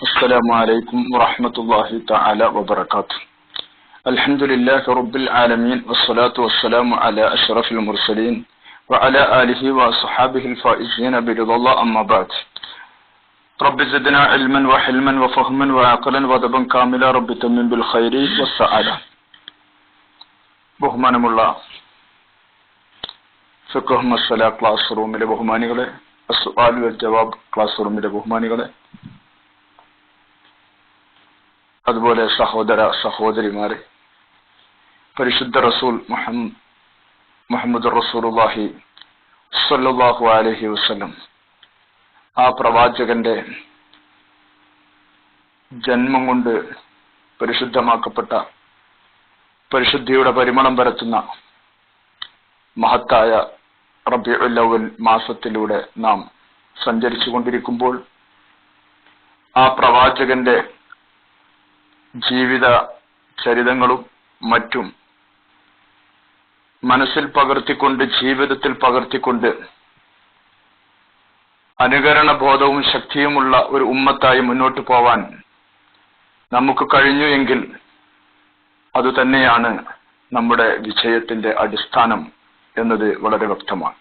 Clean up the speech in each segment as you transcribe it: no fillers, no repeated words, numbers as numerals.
السلام عليكم ورحمة الله تعالى وبركاته. الحمد لله رب العالمين والصلاة والسلام على أشرف المرسلين وعلى آله وصحابه الفائزين برضا الله أما بعد. رب زدنا علما وحلما وفهما وعقلا وأدبا كاملا رب تمم بالخير والسعادة. ബഹുമാനമുള്ള ഫിഖ്ഹ് മസ്അല ക്ലാസ് റൂമിലെ ബഹുമാനികളെ, അസ്സുആൽ വൽ ജവാബ് ക്ലാസ് റൂമിലെ ബഹുമാനികളെ, അതുപോലെ സഹോദര സഹോദരിമാരെ, പരിശുദ്ധ റസൂൽ മുഹമ്മദ് റസൂലുള്ളാഹി സ്വല്ലല്ലാഹു അലൈഹി വസല്ലം ആ പ്രവാചകന്റെ ജന്മം കൊണ്ട് പരിശുദ്ധമാക്കപ്പെട്ട, പരിശുദ്ധിയുടെ പരിമളം പരത്തുന്ന മഹത്തായ റബീഉൽ അവ്വൽ മാസത്തിലൂടെ നാം സഞ്ചരിച്ചു കൊണ്ടിരിക്കുമ്പോൾ ആ പ്രവാചകന്റെ ജീവിത ചരിതങ്ങളും മറ്റും മനസ്സിൽ പകർത്തിക്കൊണ്ട്, ജീവിതത്തിൽ പകർത്തിക്കൊണ്ട് അനുകരണ ബോധവും ശക്തിയുമുള്ള ഒരു ഉമ്മത്തായി മുന്നോട്ട് പോവാൻ നമുക്ക് കഴിഞ്ഞു എങ്കിൽ അതുതന്നെയാണ് നമ്മുടെ വിജയത്തിന്റെ അടിസ്ഥാനം എന്നത് വളരെ വ്യക്തമാണ്.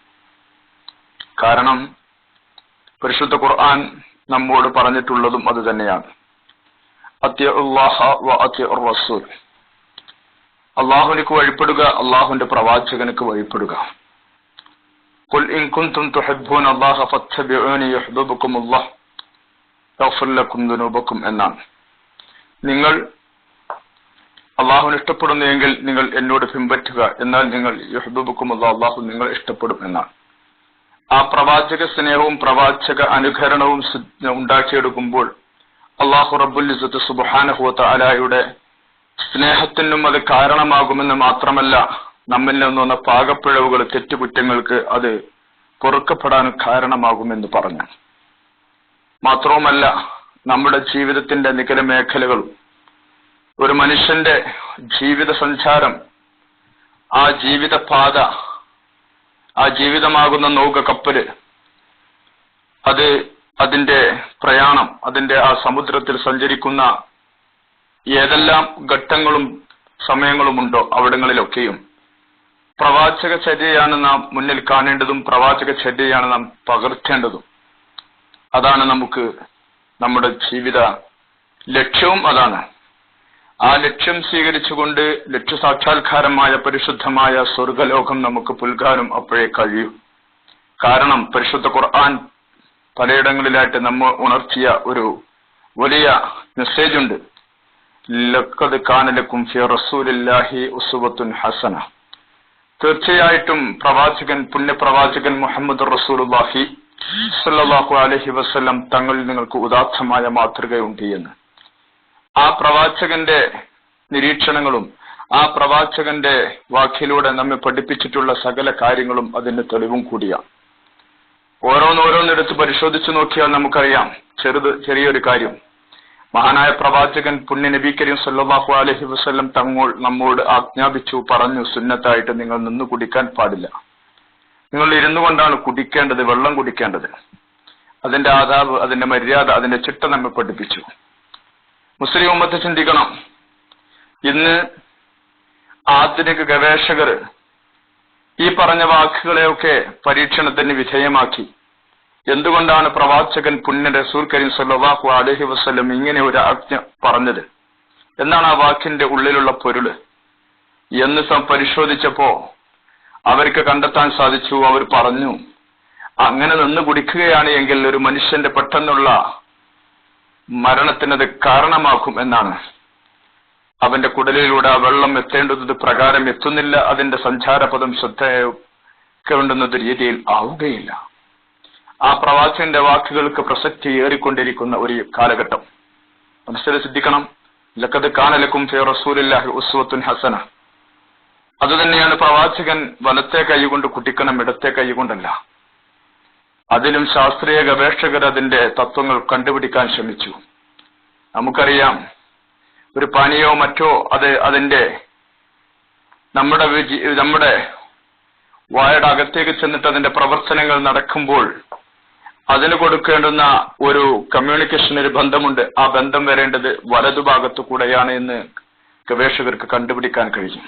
കാരണം പരിശുദ്ധ ഖുർആൻ നമ്മോട് പറഞ്ഞിട്ടുള്ളതും അത് തന്നെയാണ്. അത്തിഉല്ലാഹ വ അത്തിഉർ റസൂൽ, അല്ലാഹുവിലേക്ക് വഴിപ്പെടുക, അല്ലാഹുവിന്റെ പ്രവാചകനുക്ക് വഴിപ്പെടുക. ഖുൽ ഇൻ കുൻതും തുഹിബ്ബൂന അല്ലാഹ ഫത്തബിഊനി യുഹിബ്ബുകുമുല്ലാഹ് യഗ്ഫിർ ലക്കും ദുനൂബക്കും എന്നാണ്. നിങ്ങൾ അള്ളാഹുവിനെ ഇഷ്ടപ്പെടുന്നെങ്കിൽ നിങ്ങൾ എന്നോട് പിൻപറ്റുക, എന്നാൽ നിങ്ങൾ യുഹിബ്ബുകുമുല്ലാഹ്, അള്ളാഹു നിങ്ങൾ ഇഷ്ടപ്പെടും എന്നാണ്. ആ പ്രവാചക സ്നേഹവും പ്രവാചക അനുകരണവും ഉണ്ടാക്കിയെടുക്കുമ്പോൾ അള്ളാഹു റബ്ബുൽ ഇസ്സത്ത് സുബ്ഹാനഹു വ തആലയുടെ സ്നേഹത്തിനും അത് കാരണമാകുമെന്ന് മാത്രമല്ല, നമ്മിൽ നിന്നുന്ന പാകപ്പിഴവുകൾ, തെറ്റുകുറ്റങ്ങൾക്ക് അത് പൊറുക്കപ്പെടാനും കാരണമാകുമെന്ന് പറഞ്ഞു. മാത്രവുമല്ല, നമ്മുടെ ജീവിതത്തിന്റെ നികല മേഖലകളും, ഒരു മനുഷ്യന്റെ ജീവിത സഞ്ചാരം, ആ ജീവിത പാത, ആ ജീവിതമാകുന്ന നൗക കപ്പല്, അതിന്റെ പ്രയാണം, അതിന്റെ ആ സമുദ്രത്തിൽ സഞ്ചരിക്കുന്ന ഏതെല്ലാം ഘട്ടങ്ങളും സമയങ്ങളുമുണ്ടോ അവിടങ്ങളിലൊക്കെയും പ്രവാചക ചര്യയാണ് നാം മുന്നിൽ കാണേണ്ടതും, പ്രവാചക ചര്യയാണ് നാം പകർത്തേണ്ടതും. അതാണ് നമുക്ക് നമ്മുടെ ജീവിത ലക്ഷ്യവും അതാണ്. ആ ലക്ഷ്യം സ്വീകരിച്ചുകൊണ്ട് ലക്ഷ്യസാക്ഷാത്കാരമായ പരിശുദ്ധമായ സ്വർഗലോകം നമുക്ക് പുൽകാനും അപ്പോഴേ കഴിയും. കാരണം പരിശുദ്ധ ഖുർആൻ പലയിടങ്ങളിലായിട്ട് നമ്മ ഉണർത്തിയ ഒരു വലിയ മെസ്സേജ് ഉണ്ട്. ലഖദ് കാന ലക്കും ഫീ റസൂലില്ലാഹി ഉസ്വത്തുൻ ഹസന. തീർച്ചയായിട്ടും പുണ്യപ്രവാചകൻ മുഹമ്മദ് റസൂലുള്ളാഹി സ്വല്ലല്ലാഹു അലൈഹി വസല്ലം തങ്ങളിൽ നിങ്ങൾക്ക് ഉദാത്തമായ മാതൃകയുണ്ട് എന്ന്. ആ പ്രവാചകന്റെ നിരീക്ഷണങ്ങളും ആ പ്രവാചകന്റെ വാക്കിലൂടെ നമ്മെ പഠിപ്പിച്ചിട്ടുള്ള സകല കാര്യങ്ങളും അതിന്റെ തെളിവും കൂടിയാണ്. ഓരോന്നെടുത്ത് പരിശോധിച്ചു നോക്കിയാൽ നമുക്കറിയാം. ചെറിയൊരു കാര്യം, മഹാനായ പ്രവാചകൻ പുണ്യ നബി കരീം സല്ലല്ലാഹു അലൈഹി വസല്ലം നമ്മോട് ആജ്ഞാപിച്ചു, പറഞ്ഞു, സുന്നത്തായിട്ട് നിങ്ങൾ നിന്ന് കുടിക്കാൻ പാടില്ല, നിങ്ങൾ ഇരുന്നു കൊണ്ടാണ് കുടിക്കേണ്ടത്, വെള്ളം കുടിക്കേണ്ടത്. അതിന്റെ ആദാബ്, അതിന്റെ മര്യാദ, അതിന്റെ ചിട്ട നമ്മെ പഠിപ്പിച്ചു. മുസ്ലിം ഉമ്മത്ത് ചിന്തിക്കണം. ഇന്ന് ആധുനിക ഗവേഷകർ ഈ പറഞ്ഞ വാക്കുകളെയൊക്കെ പരീക്ഷണത്തിന് വിധേയമാക്കി. എന്തുകൊണ്ടാണ് പ്രവാചകൻ പുണ്യ റസൂൽ കരീം സല്ലല്ലാഹു അലൈഹി വസല്ലം ഇങ്ങനെ ഒരു ആജ്ഞ പറഞ്ഞത്, എന്നാണ് ആ വാക്കിന്റെ ഉള്ളിലുള്ള പൊരുള് എന്ന് പരിശോധിച്ചപ്പോ അവർക്ക് കണ്ടെത്താൻ സാധിച്ചു. അവർ പറഞ്ഞു, അങ്ങനെ നിന്ന് കുടിക്കുകയാണ് എങ്കിൽ ഒരു മനുഷ്യന്റെ പെട്ടെന്നുള്ള മരണത്തിനത് കാരണമാക്കും എന്നാണ്. അവന്റെ കുടലിലൂടെ ആ വെള്ളം എത്തേണ്ടത് പ്രകാരം എത്തുന്നില്ല, അതിന്റെ സഞ്ചാരപഥം ശ്രദ്ധയുണ്ടെന്നത് രീതിയിൽ ആവുകയില്ല. ആ പ്രവാചകന്റെ വാക്കുകൾക്ക് പ്രസക്തി ഏറിക്കൊണ്ടിരിക്കുന്ന ഒരു കാലഘട്ടം. മനസ്സിൽ ശ്രദ്ധിക്കണം. ലഖദ് കാന ലക്കും ഫീ റസൂലില്ലാഹി ഉസ്വത്തുൻ ഹസന. അതുതന്നെയാണ് പ്രവാചകൻ വലത്തെ കൈ കൊണ്ട് കുടിക്കണം, ഇടത്തെ കൈ കൊണ്ടല്ല. അതിലും ശാസ്ത്രീയ ഗവേഷകർ അതിന്റെ തത്വങ്ങൾ കണ്ടുപിടിക്കാൻ ശ്രമിച്ചു. നമുക്കറിയാം, ഒരു പാനീയോ മറ്റോ അതിന്റെ നമ്മുടെ വായുടെ അകത്തേക്ക് ചെന്നിട്ട് അതിന്റെ പ്രവർത്തനങ്ങൾ നടക്കുമ്പോൾ അതിന് കൊടുക്കേണ്ടുന്ന ഒരു കമ്മ്യൂണിക്കേഷൻ, ഒരു ബന്ധമുണ്ട്. ആ ബന്ധം വരേണ്ടത് വലതുഭാഗത്തു കൂടെയാണ് എന്ന് ഗവേഷകർക്ക് കണ്ടുപിടിക്കാൻ കഴിയും.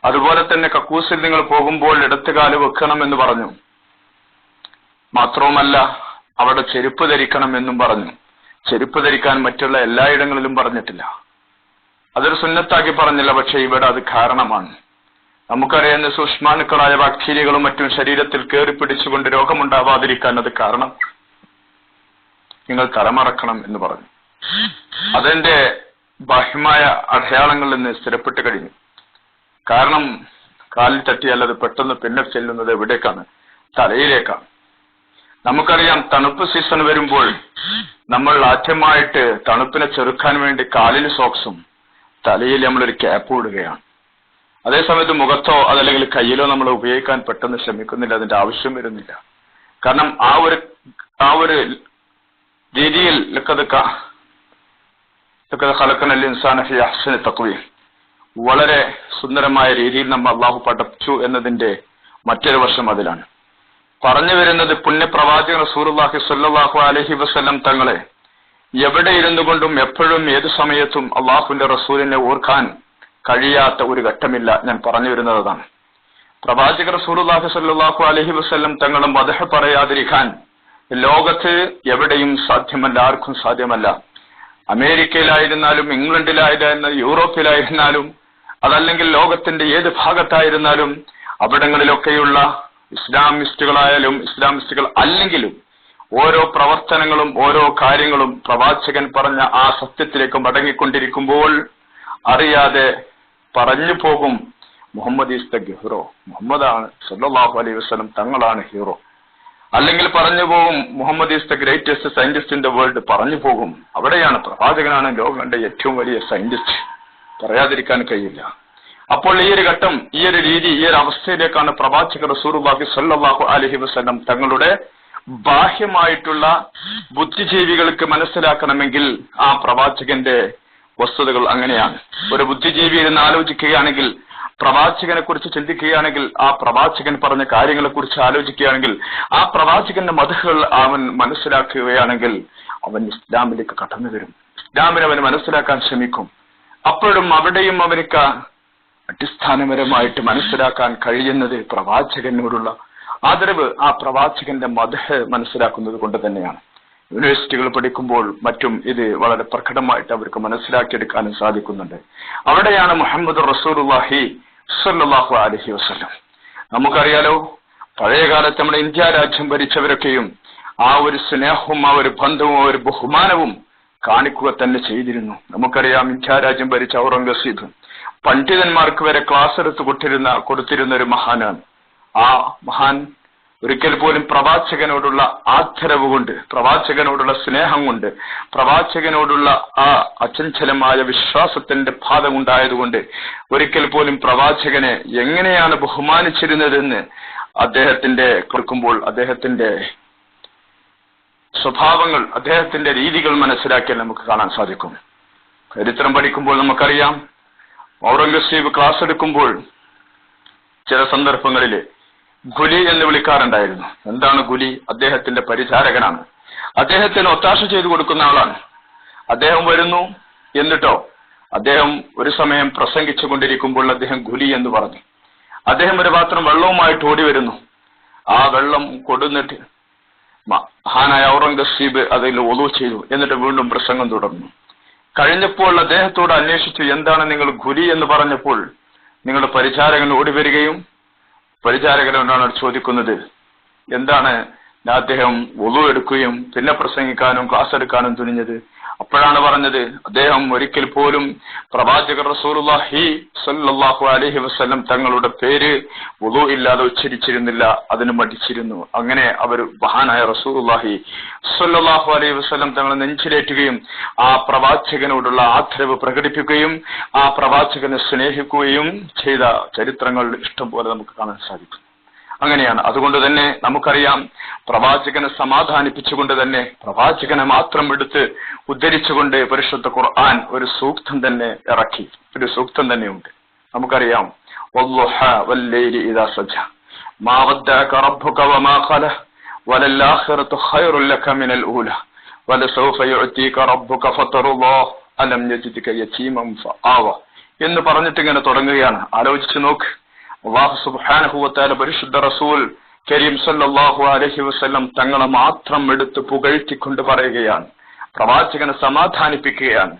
അതുപോലെ തന്നെ കക്കൂസിൽ നിങ്ങൾ പോകുമ്പോൾ ഇടത്തുകാല് വെക്കണം എന്ന് പറഞ്ഞു. മാത്രവുമല്ല അവിടെ ചെരുപ്പ് ധരിക്കണം എന്നും പറഞ്ഞു. ചെരുപ്പ് ധരിക്കാൻ മറ്റുള്ള എല്ലായിടങ്ങളിലും പറഞ്ഞിട്ടില്ല. അതൊരു സുന്നത്താക്കി പറഞ്ഞില്ല. പക്ഷെ ഇവിടെ അത് കാരണമാണ്. നമുക്കറിയാവുന്ന സൂക്ഷ്മാണുക്കളായ ബാക്ടീരിയകളും മറ്റും ശരീരത്തിൽ കയറി പിടിച്ചുകൊണ്ട് രോഗമുണ്ടാവാതിരിക്കാൻ അത് കാരണം നിങ്ങൾ തലമറക്കണം എന്ന് പറഞ്ഞു. അതിന്റെ ബാഹ്യമായ അടയാളങ്ങളിൽ നിന്ന് സ്ഥിരപ്പെട്ട് കഴിഞ്ഞു. കാരണം കാലിൽ തട്ടിയാൽ അത് പെട്ടെന്ന് പിന്നെ ചെല്ലുന്നത് എവിടേക്കാണ്? തലയിലേക്കാണ്. നമുക്കറിയാം തണുപ്പ് സീസൺ വരുമ്പോൾ നമ്മൾ ആദ്യമായിട്ട് തണുപ്പിനെ ചെറുക്കാൻ വേണ്ടി കാലിൽ സോക്സും തലയിൽ നമ്മളൊരു ക്യാപ്പ് ഇടുകയാണ്. അതേസമയത്ത് മുഖത്തോ അതല്ലെങ്കിൽ കയ്യിലോ നമ്മൾ ഉപയോഗിക്കാൻ പെട്ടെന്ന് ശ്രമിക്കുന്നില്ല. അതിന്റെ ആവശ്യം വരുന്നില്ല. കാരണം ആ ഒരു രീതിയിൽ വളരെ സുന്ദരമായ രീതിയിൽ നമ്മൾ അള്ളാഹു പടച്ചു എന്നതിന്റെ മറ്റൊരു വശം അതിലാണ്. പറഞ്ഞു വരുന്നത് പുണ്യപ്രവാചകൻ റസൂലുള്ളാഹി സ്വല്ലല്ലാഹു അലൈഹി വസല്ലം തങ്ങളെ എവിടെ ഇരുന്നു കൊണ്ടും എപ്പോഴും ഏതു സമയത്തും അള്ളാഹുവിന്റെ റസൂലിനെ ഓർക്കാൻ കഴിയാത്ത ഒരു ഘട്ടമില്ല. ഞാൻ പറഞ്ഞു വരുന്നത് അതാണ്. പ്രവാചകർ റസൂലുള്ളാഹി സ്വല്ലല്ലാഹു അലൈഹി വസല്ലം തങ്ങളെ മദ്ഹ് പറയാതിരിക്കാൻ ലോകത്ത് എവിടെയും സാധ്യമല്ല, ആർക്കും സാധ്യമല്ല. അമേരിക്കയിലായിരുന്നാലും ഇംഗ്ലണ്ടിലായിരുന്നാലും യൂറോപ്പിലായിരുന്നാലും അതല്ലെങ്കിൽ ലോകത്തിന്റെ ഏത് ഭാഗത്തായിരുന്നാലും അവിടങ്ങളിലൊക്കെയുള്ള ഇസ്ലാമിസ്റ്റുകളായാലും ഇസ്ലാമിസ്റ്റുകൾ അല്ലെങ്കിലും ഓരോ പ്രവർത്തനങ്ങളും ഓരോ കാര്യങ്ങളും പ്രവാചകൻ പറഞ്ഞ ആ സത്യത്തിലേക്ക് മടങ്ങിക്കൊണ്ടിരിക്കുമ്പോൾ അറിയാതെ പറഞ്ഞു പോകും, മുഹമ്മദ് ഈസ് ദ ഹീറോ, മുഹമ്മദാണ് സല്ലല്ലാഹു അലൈഹി വസല്ലം തങ്ങളാണ് ഹീറോ. അല്ലെങ്കിൽ പറഞ്ഞു പോകും Muhammad is the greatest scientist in the world, പറഞ്ഞു പോകും. അവിടെയാണ് പ്രവാചകനാണ് ലോകം കണ്ട ഏറ്റവും വലിയ സയന്റിസ്റ്റ്, പറയാതിരിക്കാൻ കഴിയില്ല. അപ്പോൾ ഈ ഒരു ഘട്ടം, ഈ ഒരു രീതി, ഈ ഒരു അവസ്ഥയിലേക്കാണ് പ്രവാചകർ റസൂലുള്ളാഹി സ്വല്ലല്ലാഹു അലൈഹി വസല്ലം തങ്ങളുടെ ബാഹ്യമായിട്ടുള്ള ബുദ്ധിജീവികൾക്ക് മനസ്സിലാക്കണമെങ്കിൽ ആ പ്രവാചകന്റെ വസ്തുതകൾ അങ്ങനെയാണ്. ഒരു ബുദ്ധിജീവി ഇരുന്ന് ആലോചിക്കുകയാണെങ്കിൽ, പ്രവാചകനെ കുറിച്ച് ചിന്തിക്കുകയാണെങ്കിൽ, ആ പ്രവാചകൻ പറഞ്ഞ കാര്യങ്ങളെ കുറിച്ച് ആലോചിക്കുകയാണെങ്കിൽ, ആ പ്രവാചകന്റെ മദ്ഹുകൾ അവൻ മനസ്സിലാക്കുകയാണെങ്കിൽ അവൻ ഇസ്ലാമിലേക്ക് കടന്നു വരും. ഇസ്ലാമിനെ അവൻ മനസ്സിലാക്കാൻ ശ്രമിക്കും. അപ്പോഴും അവിടെയും അവർക്ക് അടിസ്ഥാനപരമായിട്ട് മനസ്സിലാക്കാൻ കഴിയുന്നത് പ്രവാചകനോടുള്ള ആദരവ്, ആ പ്രവാചകന്റെ മദ്ഹ് മനസ്സിലാക്കുന്നത് കൊണ്ട് തന്നെയാണ്. യൂണിവേഴ്സിറ്റികൾ പഠിക്കുമ്പോൾ മറ്റും ഇത് വളരെ പ്രകടമായിട്ട് അവർക്ക് മനസ്സിലാക്കിയെടുക്കാനും സാധിക്കുന്നുണ്ട്. അവിടെയാണ് മുഹമ്മദ് റസൂലുള്ളാഹി സ്വല്ലല്ലാഹു അലൈഹി വസല്ലം. നമുക്കറിയാലോ, പഴയകാലത്ത് നമ്മുടെ ഇന്ത്യ രാജ്യം ഭരിച്ചവരൊക്കെയും ആ ഒരു സ്നേഹവും ആ ഒരു ബന്ധവും ആ ഒരു ബഹുമാനവും കാണിക്കുക തന്നെ ചെയ്തിരുന്നു. നമുക്കറിയാം, ഇന്ത്യ രാജ്യം ഭരിച്ച ഔറംഗസീബ് പണ്ഡിതന്മാർക്ക് വരെ ക്ലാസ് എടുത്ത് കൊടുത്തിരുന്ന ഒരു മഹാനാണ്. ആ മഹാൻ ഒരിക്കൽ പോലും പ്രവാചകനോടുള്ള ആദരവ് കൊണ്ട്, പ്രവാചകനോടുള്ള സ്നേഹം കൊണ്ട്, പ്രവാചകനോടുള്ള ആ അചഞ്ചലമായ വിശ്വാസത്തിന്റെ ഭാഗമുണ്ടായതുകൊണ്ട് ഒരിക്കൽ പോലും പ്രവാചകനെ എങ്ങനെയാണ് ബഹുമാനിച്ചിരുന്നതെന്ന് അദ്ദേഹത്തിന്റെ കേൾക്കുമ്പോൾ അദ്ദേഹത്തിന്റെ സ്വഭാവങ്ങൾ, അദ്ദേഹത്തിന്റെ രീതികൾ മനസ്സിലാക്കിയാൽ നമുക്ക് കാണാൻ സാധിക്കും. ചരിത്രം പഠിക്കുമ്പോൾ നമുക്കറിയാം, ഔറംഗസീബ് ക്ലാസ് എടുക്കുമ്പോൾ ചില സന്ദർഭങ്ങളിൽ ഗുലി എന്ന് വിളിക്കാറുണ്ടായിരുന്നു. എന്താണ് ഗുലി? അദ്ദേഹത്തിന്റെ പരിചാരകനാണ്. അദ്ദേഹത്തിന് ഒത്താശ ചെയ്തു കൊടുക്കുന്ന ആളാണ്. അദ്ദേഹം വരുന്നു, എന്നിട്ടോ അദ്ദേഹം ഒരു സമയം പ്രസംഗിച്ചു കൊണ്ടിരിക്കുമ്പോൾ അദ്ദേഹം ഗുലി എന്ന് പറഞ്ഞു. അദ്ദേഹം ഒരു പാത്രം വെള്ളവുമായിട്ട് ഓടി വരുന്നു. ആ വെള്ളം കൊടുന്നിട്ട് മഹാനായ ഔറംഗസീബ് അതിൽ ഒളു ചെയ്തു. എന്നിട്ട് വീണ്ടും പ്രസംഗം തുടർന്നു. കഴിഞ്ഞപ്പോൾ അദ്ദേഹത്തോട് അന്വേഷിച്ചു, എന്താണ് നിങ്ങൾ ഗുലി എന്ന് പറഞ്ഞപ്പോൾ നിങ്ങളുടെ പരിചാരകൻ ഓടി വരികയും പരിചാരകനോടാണ് ചോദിക്കുന്നത്, എന്താണ് അദ്ദേഹം വുളു എടുക്കുകയും പിന്നെ പ്രസംഗിക്കാനും ക്ലാസ് എടുക്കാനും തുനിഞ്ഞത്? അപ്പോഴാണ് പറഞ്ഞത്, അദ്ദേഹം ഒരിക്കൽ പോലും പ്രവാചകർ റസൂലുള്ളാഹി സ്വല്ലല്ലാഹു അലൈഹി വസല്ലം തങ്ങളുടെ പേര് വുളു ഇല്ലാതെ ഉച്ചരിച്ചിരുന്നില്ല, അതിന് മടിച്ചിരുന്നു. അങ്ങനെ അവർ മഹാനായ റസൂലുള്ളാഹി സ്വല്ലല്ലാഹു അലൈഹി വസല്ലം തങ്ങളെ നെഞ്ചിലേറ്റുകയും ആ പ്രവാചകനോടുള്ള ആദരവ് പ്രകടിപ്പിക്കുകയും ആ പ്രവാചകനെ സ്നേഹിക്കുകയും ചെയ്ത ചരിത്രങ്ങൾ ഇഷ്ടം പോലെ നമുക്ക് കാണാൻ സാധിക്കും. അങ്ങനെയാണ്. അതുകൊണ്ട് തന്നെ നമുക്കറിയാം, പ്രവാചകനെ സമാധാനിപ്പിച്ചുകൊണ്ട് തന്നെ, പ്രവാചകനെ മാത്രം എടുത്ത് ഉദ്ധരിച്ചുകൊണ്ട് പരിശുദ്ധ ഖുർആൻ ഒരു സൂക്തം തന്നെ ഇറക്കി. ഒരു സൂക്തം തന്നെയുണ്ട്. നമുക്കറിയാം, വല്ലുഹ വല്ലൈലി ഇദാ സജ മാ വദ്ദഅക റബ്ബുക വമാ ഖല വലല്ലാഖിറതു ഖൈറുൽ ലക മിനൽ ഊല വലസൗഫ യുഅതീക റബ്ബുക ഫതർദാ അലം യജിദക യതീമൻ ഫആവ എന്ന് പറഞ്ഞിട്ട് ഇങ്ങനെ തുടങ്ങുകയാണ്. ആലോചിച്ചു നോക്ക്. അല്ലാഹു സുബ്ഹാനഹു വ തആല പരിശുദ്ധ റസൂൽ കരീം സല്ലല്ലാഹു അലൈഹി വസല്ലം തങ്ങളെ മാത്രം എടുത്ത് പുകഴ്ത്തിക്കൊണ്ട് പറയുകയാണ്, പ്രവാചകനെ സമാധാനിപ്പിക്കുകയാണ്.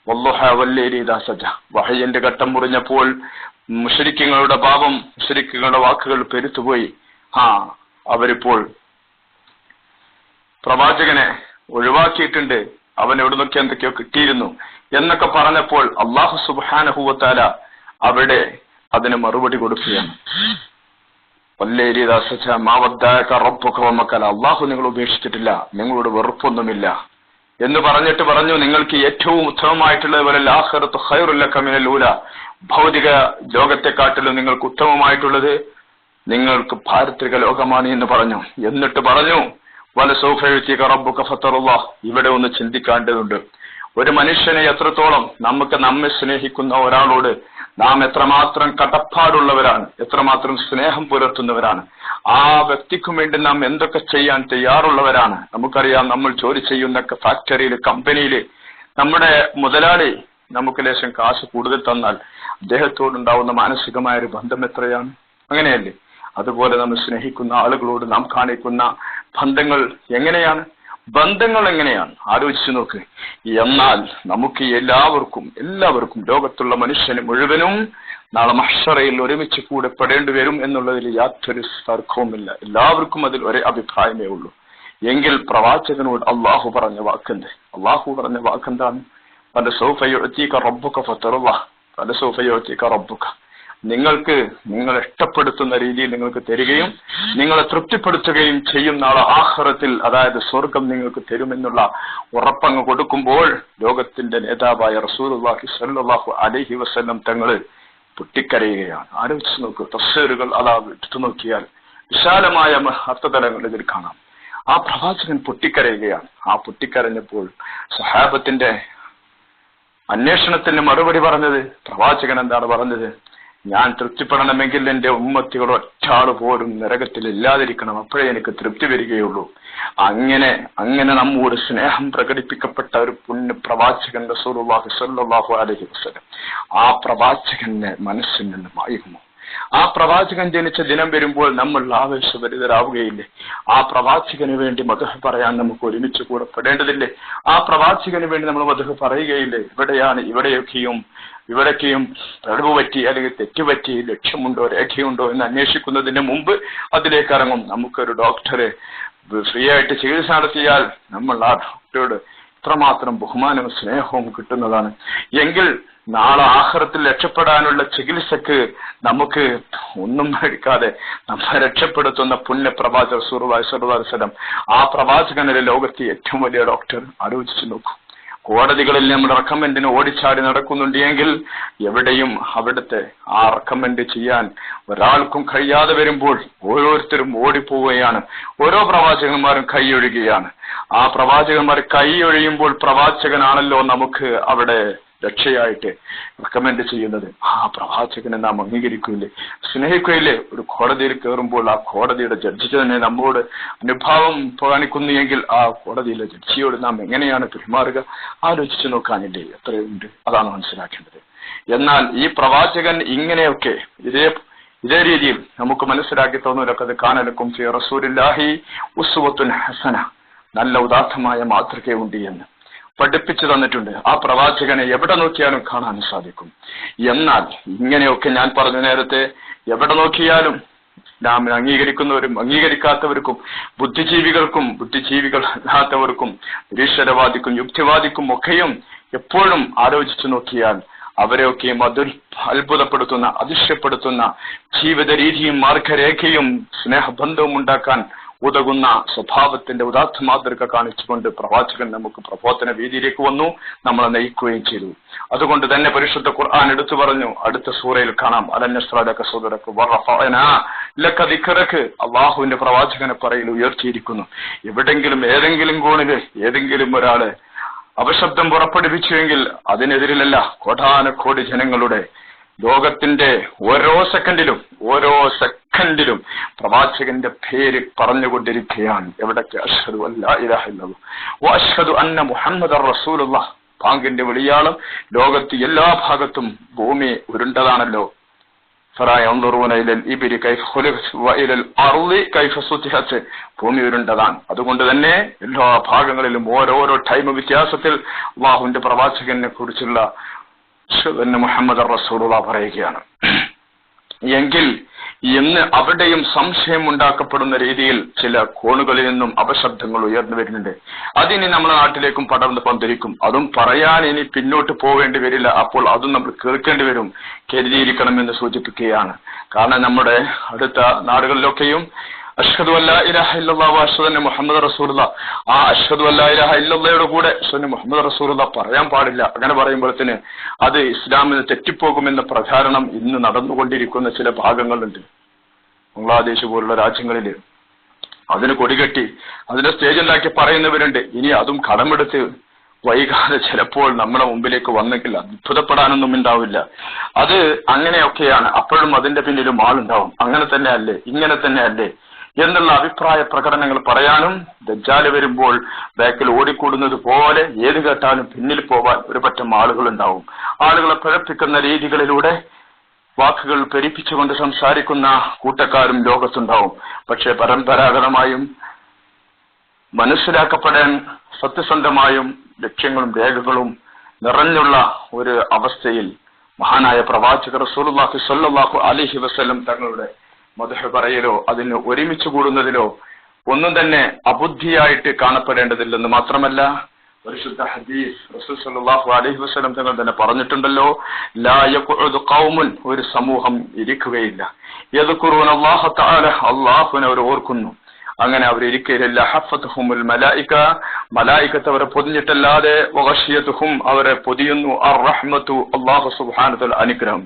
വല്ലഹ വല്ലൈലി ഇദാ സജ. വഹയിന്റെ ഘട്ടം മുറിഞ്ഞപ്പോൾ മുശ്രിക്കുകളുടെ പാപം, മുശ്രിക്കുകളുടെ വാക്കുകൾ പെരുത്തുപോയി. അവരിപ്പോൾ പ്രവാചകനെ ഒഴിവാക്കിയിട്ടുണ്ട്, അവൻ എവിടുന്നൊക്കെ എന്തൊക്കെയോ കിട്ടിയിരുന്നു എന്നൊക്കെ പറഞ്ഞപ്പോൾ അല്ലാഹു സുബ്ഹാനഹു വ തആല അവിടെ അതിന് മറുപടി കൊടുക്കുകയാണ്. വല്ലൈലി ഇദാ സജ മാ വദ്ദഅക റബ്ബുക വമ ഖല. അല്ലാഹു നിങ്ങളെ ഉപേക്ഷിച്ചിട്ടില്ല, നിങ്ങളോട് വെറുപ്പൊന്നുമില്ല എന്ന് പറഞ്ഞിട്ട് പറഞ്ഞു, നിങ്ങൾക്ക് ഏറ്റവും ഉത്തമമായിട്ടുള്ളത് വലല്ലാഖിറതു ഖൈറുൽ ലക മിനൽ ഊല. ഭൗതിക ലോകത്തെക്കാട്ടിലും നിങ്ങൾക്ക് ഉത്തമമായിട്ടുള്ളത് നിങ്ങൾക്ക് പാരത്രിക ലോകമാണ് എന്ന് പറഞ്ഞു. എന്നിട്ട് പറഞ്ഞു വലസൗഫ യുഅതീക റബ്ബുക ഫതർദാ. ഇവിടെ ഒന്ന് ചിന്തിക്കേണ്ടതുണ്ട്. ഒരു മനുഷ്യനെ എത്രത്തോളം നമ്മെ സ്നേഹിക്കുന്ന ഒരാളോട് നാം എത്രമാത്രം കടപ്പാടുള്ളവരാണ്, എത്രമാത്രം സ്നേഹം പുലർത്തുന്നവരാണ്, ആ വ്യക്തിക്കും വേണ്ടി നാം എന്തൊക്കെ ചെയ്യാൻ തയ്യാറുള്ളവരാണ്. നമുക്കറിയാം, നമ്മൾ ജോലി ചെയ്യുന്ന ഫാക്ടറിയിൽ, കമ്പനിയിൽ നമ്മുടെ മുതലാളി നമുക്ക് ലേശം കാശ് കൂടുതൽ തന്നാൽ അദ്ദേഹത്തോടുണ്ടാവുന്ന മാനസികമായ ഒരു ബന്ധം എത്രയാണ്? അങ്ങനെയല്ലേ? അതുപോലെ നമ്മൾ സ്നേഹിക്കുന്ന ആളുകളോട് നാം കാണിക്കുന്ന ബന്ധങ്ങൾ എങ്ങനെയാണ്? ആലോചിച്ചു നോക്ക്. എന്നാൽ നമുക്ക് എല്ലാവർക്കും ലോകത്തുള്ള മനുഷ്യന് മുഴുവനും നാളെ മഹ്ശറയിൽ ഒരുമിച്ച് കൂടെ പെടേണ്ടി വരും എന്നുള്ളതിൽ യാതൊരു തർക്കവുമില്ല. എല്ലാവർക്കും അതിൽ ഒരേ അഭിപ്രായമേ ഉള്ളൂ. എങ്കിൽ പ്രവാചകനോട് അള്ളാഹു പറഞ്ഞ വാക്കെന്താണ്? വലസൗഫ യുഅതീക റബ്ബുക ഫതർദാ. വലസൗഫ യുഅതീക റബ്ബുക. നിങ്ങൾ ഇഷ്ടപ്പെടുത്തുന്ന രീതിയിൽ നിങ്ങൾക്ക് തരികയും നിങ്ങളെ തൃപ്തിപ്പെടുത്തുകയും ചെയ്യും നാളെ ആഖിറത്തിൽ, അതായത് സ്വർഗം നിങ്ങൾക്ക് തരുമെന്നുള്ള ഉറപ്പങ്ങ് കൊടുക്കുമ്പോൾ ലോകത്തിന്റെ നേതാവായ റസൂലുള്ളാഹി സ്വല്ലല്ലാഹു അലൈഹി വസല്ലം തങ്ങള് പൊട്ടിക്കരയുകയാണ്. ആലോചിച്ച് നോക്കൂ. തഫ്സീറുകൾ അതാ എടുത്തു നോക്കിയാൽ വിശാലമായ അർത്ഥതലങ്ങൾ ഇതിൽ കാണാം. ആ പ്രവാചകൻ പൊട്ടിക്കരയുകയാണ്. ആ പൊട്ടിക്കരഞ്ഞപ്പോൾ സഹാബത്തിന്റെ അന്വേഷണത്തിന് മറുപടി പറഞ്ഞത്, പ്രവാചകൻ എന്താണ് പറഞ്ഞത്? ഞാൻ തൃപ്തിപ്പെടണമെങ്കിൽ എന്റെ ഉമ്മത്തികൾ ഒറ്റാള് പോലും നരകത്തിൽ ഇല്ലാതിരിക്കണം, അപ്പോഴേ എനിക്ക് തൃപ്തി വരികയുള്ളൂ. അങ്ങനെ നമ്മോട് സ്നേഹം പ്രകടിപ്പിക്കപ്പെട്ട ഒരു പുണ്യ പ്രവാചകൻ റസൂലുള്ളാഹി സ്വല്ലല്ലാഹു അലൈഹി വസല്ലം. ആ പ്രവാചകന്റെ മനസ്സിൽ നിന്ന് മായുമോ? ആ പ്രവാചകൻ ജനിച്ച ദിനം വരുമ്പോൾ നമ്മൾ ആവേശഭരിതരാവുകയില്ലേ? ആ പ്രവാചകന് വേണ്ടി മദ്ഹ് പറയാൻ നമുക്ക് ഒരുമിച്ച് കൂടെ പെടേണ്ടതില്ലേ? ആ പ്രവാചകന് വേണ്ടി നമ്മൾ മദ്ഹ് പറയുകയില്ലേ? ഇവിടേക്കെയും പിഴവ് പറ്റി അല്ലെങ്കിൽ തെറ്റുപറ്റി, ലക്ഷ്യമുണ്ടോ രേഖയുണ്ടോ എന്ന് അന്വേഷിക്കുന്നതിന് മുമ്പ് അതിലേക്ക് ഇറങ്ങും. നമുക്കൊരു ഡോക്ടറെ ഫ്രീ ആയിട്ട് ചികിത്സ നടത്തിയാൽ നമ്മൾ ആ ഡോക്ടറോട് ഇത്രമാത്രം ബഹുമാനവും സ്നേഹവും കിട്ടുന്നതാണ്. എങ്കിൽ നാളെ ആഖിറത്തിൽ രക്ഷപ്പെടാനുള്ള ചികിത്സക്ക് നമുക്ക് ഒന്നും മേടിക്കാതെ നമ്മെ രക്ഷപ്പെടുത്തുന്ന പുണ്യ പ്രവാചകർ റസൂലുള്ളാഹി സ്വല്ലല്ലാഹു അലൈഹി വസല്ലം, ആ പ്രവാചകനല്ലേ ലോകത്തെ ഏറ്റവും വലിയ ഡോക്ടർ. ആലോചിച്ചു നോക്കൂ. കോടതികളിൽ നമ്മൾ റെക്കമെൻഡിന് ഓടിച്ചാടി നടക്കുന്നുണ്ട് എങ്കിൽ എവിടെയും അവിടുത്തെ ആ റെക്കമെൻഡ് ചെയ്യാൻ ഒരാൾക്കും കഴിയാതെ വരുമ്പോൾ ഓരോരുത്തരും ഓടിപ്പോവുകയാണ്. ഓരോ പ്രവാചകന്മാരും കൈയൊഴുകയാണ്. ആ പ്രവാചകന്മാർ കൈയൊഴിയുമ്പോൾ പ്രവാചകനാണല്ലോ നമുക്ക് അവിടെ രക്ഷയായിട്ട് റെക്കമെൻഡ് ചെയ്യുന്നത്. ആ പ്രവാചകനെ നാം അംഗീകരിക്കുകയില്ലേ, സ്നേഹിക്കുകയില്ലേ? ഒരു കോടതിയിൽ കയറുമ്പോൾ ആ കോടതിയുടെ ജഡ്ജി തന്നെ നമ്മോട് അനുഭാവം കാണിക്കുന്നു എങ്കിൽ ആ കോടതിയിലെ ജഡ്ജിയോട് നാം എങ്ങനെയാണ് പെരുമാറുക? ആലോചിച്ചു നോക്കാനില്ലേ? എത്രയുണ്ട്? അതാണ് മനസ്സിലാക്കേണ്ടത്. എന്നാൽ ഈ പ്രവാചകൻ ഇങ്ങനെയൊക്കെ ഇതേ രീതിയിൽ നമുക്ക് മനസ്സിലാക്കി തോന്നുന്നതൊക്കെ അത് കാനലക്കും ഫീ റസൂലില്ലാഹി ഉസ്വത്തുൻ ഹസന, നല്ല ഉദാത്തമായ മാതൃകയുണ്ട് എന്ന് പഠിപ്പിച്ചു തന്നിട്ടുണ്ട്. ആ പ്രവാചകനെ എവിടെ നോക്കിയാലും കാണാൻ സാധിക്കും. എന്നാൽ ഇങ്ങനെയൊക്കെ ഞാൻ പറഞ്ഞ നേരത്തെ എവിടെ നോക്കിയാലും നാം അംഗീകരിക്കുന്നവരും അംഗീകരിക്കാത്തവർക്കും, ബുദ്ധിജീവികളല്ലാത്തവർക്കും, നിരീശ്വരവാദിക്കും യുക്തിവാദിക്കും ഒക്കെയും എപ്പോഴും ആലോചിച്ചു നോക്കിയാൽ അവരെയൊക്കെയും അത്ഭുതപ്പെടുത്തുന്ന, അതിശയപ്പെടുത്തുന്ന ജീവിത രീതിയും മാർഗരേഖയും സ്നേഹബന്ധവും ഉണ്ടാക്കാൻ ഉതകുന്ന സ്വഭാവത്തിന്റെ ഉദാത്ത മാതൃക കാണിച്ചുകൊണ്ട് പ്രവാചകൻ നമുക്ക് പ്രബോധന വീതിയിലേക്ക് വന്നു, നമ്മളെ നയിക്കുകയും ചെയ്തു. അതുകൊണ്ട് തന്നെ പരിശുദ്ധ ഖുർആൻ എടുത്തു പറഞ്ഞു. അടുത്ത സൂറയിൽ കാണാം, അള്ളാഹുവിന്റെ പ്രവാചകനെ പറയിൽ ഉയർത്തിയിരിക്കുന്നു. എവിടെങ്കിലും ഏതെങ്കിലും കോണില് ഏതെങ്കിലും ഒരാള് അപശബ്ദം പുറപ്പെടുവിച്ചുവെങ്കിൽ അതിനെതിരിലല്ല, കോടാനക്കോടി ജനങ്ങളുടെ ലോകത്തിന്റെ ഓരോ സെക്കൻഡിലും പ്രവാചകന്റെ പേര് പറഞ്ഞുകൊണ്ടിരിക്കുകയാണ്. എവിടൊക്കെ അഷ്ഹദു അല്ലാ ഇലാഹ ഇല്ലല്ലാഹ് വ അഷ്ഹദു അന്ന മുഹമ്മദർ റസൂലുള്ളാഹ്. ബാങ്കിന്റെ വിളിയാളം ലോകത്ത് എല്ലാ ഭാഗത്തും. ഭൂമി ഉരുണ്ടതാണല്ലോ. ഭൂമി ഉരുണ്ടതാണ്. അതുകൊണ്ട് തന്നെ എല്ലാ ഭാഗങ്ങളിലും ഓരോരോ ടൈം വ്യത്യാസത്തിൽ അല്ലാഹുവിന്റെ പ്രവാചകനെ കുറിച്ചുള്ള മുഹമ്മദ് റസൂലുള്ളാഹി പറയുകയാണ്. എങ്കിൽ ഇന്ന് അവിടെയും സംശയം ഉണ്ടാക്കപ്പെടുന്ന രീതിയിൽ ചില കോണുകളിൽ നിന്നും അപശബ്ദങ്ങൾ ഉയർന്നു വരുന്നുണ്ട്. അതിനി നമ്മുടെ നാട്ടിലേക്കും പടർന്ന് പന്തിരിക്കും. അതും പറയാൻ ഇനി പിന്നോട്ട് പോവേണ്ടി വരില്ല. അപ്പോൾ അതും നമ്മൾ കേൾക്കേണ്ടി വരും. കരുതിയിരിക്കണമെന്ന് സൂചിപ്പിക്കുകയാണ്. കാരണം നമ്മുടെ അടുത്ത നാടുകളിലൊക്കെയും അഷ്ഹദു അല്ലാ ഇലാഹ ഇല്ലല്ലാഹ് വ അഷ്ഹദു അന്ന മുഹമ്മദ് റസൂലുള്ളാഹ്, ആ അഷ്ഹദു അല്ലാ ഇലാഹ ഇല്ലല്ലാഹയുടെ കൂടെ അഷ്ഹദു മുഹമ്മദ് റസൂലുള്ളാഹ് പറയാൻ പാടില്ല. അങ്ങനെ പറയുമ്പോഴത്തേന് അത് ഇസ്ലാമിന് തെറ്റിപ്പോകുമെന്ന പ്രചാരണം ഇന്ന് നടന്നുകൊണ്ടിരിക്കുന്ന ചില ഭാഗങ്ങളുണ്ട്. ബംഗ്ലാദേശ് പോലുള്ള രാജ്യങ്ങളിൽ അതിന് കൊടികെട്ടി അതിന്റെ സ്റ്റേജ് ഉണ്ടാക്കി പറയുന്നവരുണ്ട്. ഇനി അതും കടമെടുത്ത് വൈകാതെ ചിലപ്പോൾ നമ്മുടെ മുമ്പിലേക്ക് വന്നെങ്കിൽ അത്ഭുതപ്പെടാനൊന്നും ഉണ്ടാവില്ല. അത് അങ്ങനെയൊക്കെയാണ്. അപ്പോഴും അതിന്റെ പിന്നിലും ആളുണ്ടാവും. അങ്ങനെ തന്നെ അല്ലേ, ഇങ്ങനെ തന്നെ അല്ലേ എന്നുള്ള അഭിപ്രായ പ്രകടനങ്ങൾ പറയാനും ദജ്ജാല് വരുമ്പോൾ ബാക്കിൽ ഓടിക്കൂടുന്നത് പോലെ ഏത് കേട്ടാലും പിന്നിൽ പോവാൻ ഒരു പറ്റം ആളുകൾ ഉണ്ടാവും. ആളുകളെ പിഴപ്പിക്കുന്ന രീതികളിലൂടെ വാക്കുകൾ പെരിപ്പിച്ചുകൊണ്ട് സംസാരിക്കുന്ന കൂട്ടക്കാരും ലോകത്തുണ്ടാവും. പക്ഷെ പരമ്പരാഗതമായും മനസ്സിലാക്കപ്പെടാൻ സത്യസന്ധമായും ലക്ഷ്യങ്ങളും രേഖകളും നിറഞ്ഞുള്ള ഒരു അവസ്ഥയിൽ മഹാനായ പ്രവാചകർ റസൂലുള്ളാഹി സ്വല്ലല്ലാഹു അലൈഹി വസല്ലം തങ്ങളുടെ മദ്ഹ് പറയലോ അതിന് ഒരുമിച്ച് കൂടുന്നതിലോ ഒന്നും തന്നെ അബുദ്ധിയായിട്ട് കാണപ്പെടേണ്ടതില്ലെന്ന് മാത്രമല്ല, പരിശുദ്ധ ഹദീസ് റസൂൽ സ്വല്ലല്ലാഹു അലൈഹി വസല്ലം തങ്ങൾ തന്നെ പറഞ്ഞിട്ടുണ്ടല്ലോ, ലാ യഖഉദു ഖൗമുൻ, ഒരു സമൂഹം ഇരിക്കുകയില്ല, യദ്കുറൂന അല്ലാഹ തആല, അല്ലാഹുവിനെ അവർ ഓർക്കുന്നു, അങ്ങനെ അവർ ഇരിക്കുകയില്ല, ഹഫത്തുഹുമുൽ മലായിക, മലായികത്ത് അവരെ പൊതിഞ്ഞിട്ടല്ലാതെ, വഗശിയതുഹും അവരെ പൊതിയുന്നു, അർറഹ്മതു അല്ലാഹു സുബ്ഹാനഹു വതആല അനുഗ്രഹം,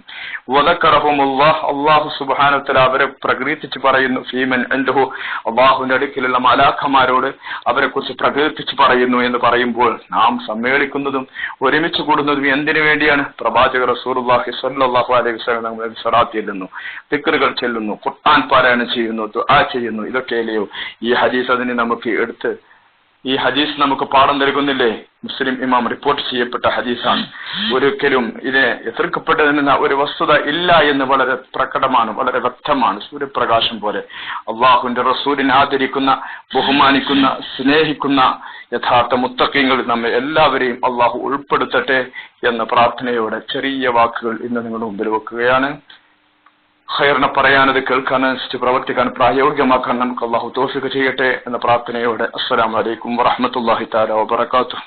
വദക്കറഹുമുല്ലാഹ് അല്ലാഹു സുബ്ഹാനഹു വതആല അവരെ പ്രകീർത്തിച്ച് പറയുന്നു, ഫീമൻ ഇൻദഹു അല്ലാഹുവിന്റെ അടുക്കലുള്ള മലാഖമാരോട് അവരെ കുറിച്ച് പ്രകീർത്തിച്ച് പറയുന്നു എന്ന് പറയുമ്പോൾ നാം സമ്മേളിക്കുന്നതും ഒരുമിച്ച് കൂടുന്നതും എന്തിനു വേണ്ടിയാണ്? പ്രവാചകർ റസൂലുള്ളാഹി സ്വല്ലല്ലാഹു അലൈഹി വസല്ലം നമ്മൾ സ്വലാത്ത് ചൊല്ലുന്നു, ദിക്റുകൾ ചൊല്ലുന്നു, ഖുർആൻ പാരായണം ചെയ്യുന്നു, ദുആ ചെയ്യുന്നു. ഇതൊക്കെയല്ലയോ ഈ ഹദീസ് അതിന് നമുക്ക് എടുത്ത് ഈ ഹദീസ് നമുക്ക് പാഠം നൽകുന്നില്ലേ? മുസ്ലിം ഇമാം റിപ്പോർട്ട് ചെയ്യപ്പെട്ട ഹദീസാണ്. ഒരിക്കലും ഇതിനെ എതിർക്കപ്പെട്ടതിന് ഒരു വസ്തുത ഇല്ല എന്ന് വളരെ പ്രകടമാണ്, വളരെ വ്യക്തമാണ്, സൂര്യപ്രകാശം പോലെ. അള്ളാഹുവിന്റെ റസൂലിനെ ആദരിക്കുന്ന, ബഹുമാനിക്കുന്ന, സ്നേഹിക്കുന്ന യഥാർത്ഥ മുത്തഖീങ്ങൾ നമ്മെ എല്ലാവരെയും അള്ളാഹു ഉൾപ്പെടുത്തട്ടെ എന്ന പ്രാർത്ഥനയോടെ ചെറിയ വാക്കുകൾ ഇന്ന് നിങ്ങളുടെ മുമ്പിൽ വെക്കുകയാണ്. ഖൈറിനെ പറയാനത് കേൾക്കാനനുസരിച്ച് പ്രവർത്തിക്കാൻ പ്രായോഗികമാക്കാൻ നമുക്ക് അള്ളാഹു തൗഫീഖ് ചെയ്യട്ടെ എന്ന പ്രാർത്ഥനയോടെ അസ്സലാമു അലൈക്കും വറഹ്മത്തുള്ളാഹി തആല വബറകാതുഹു.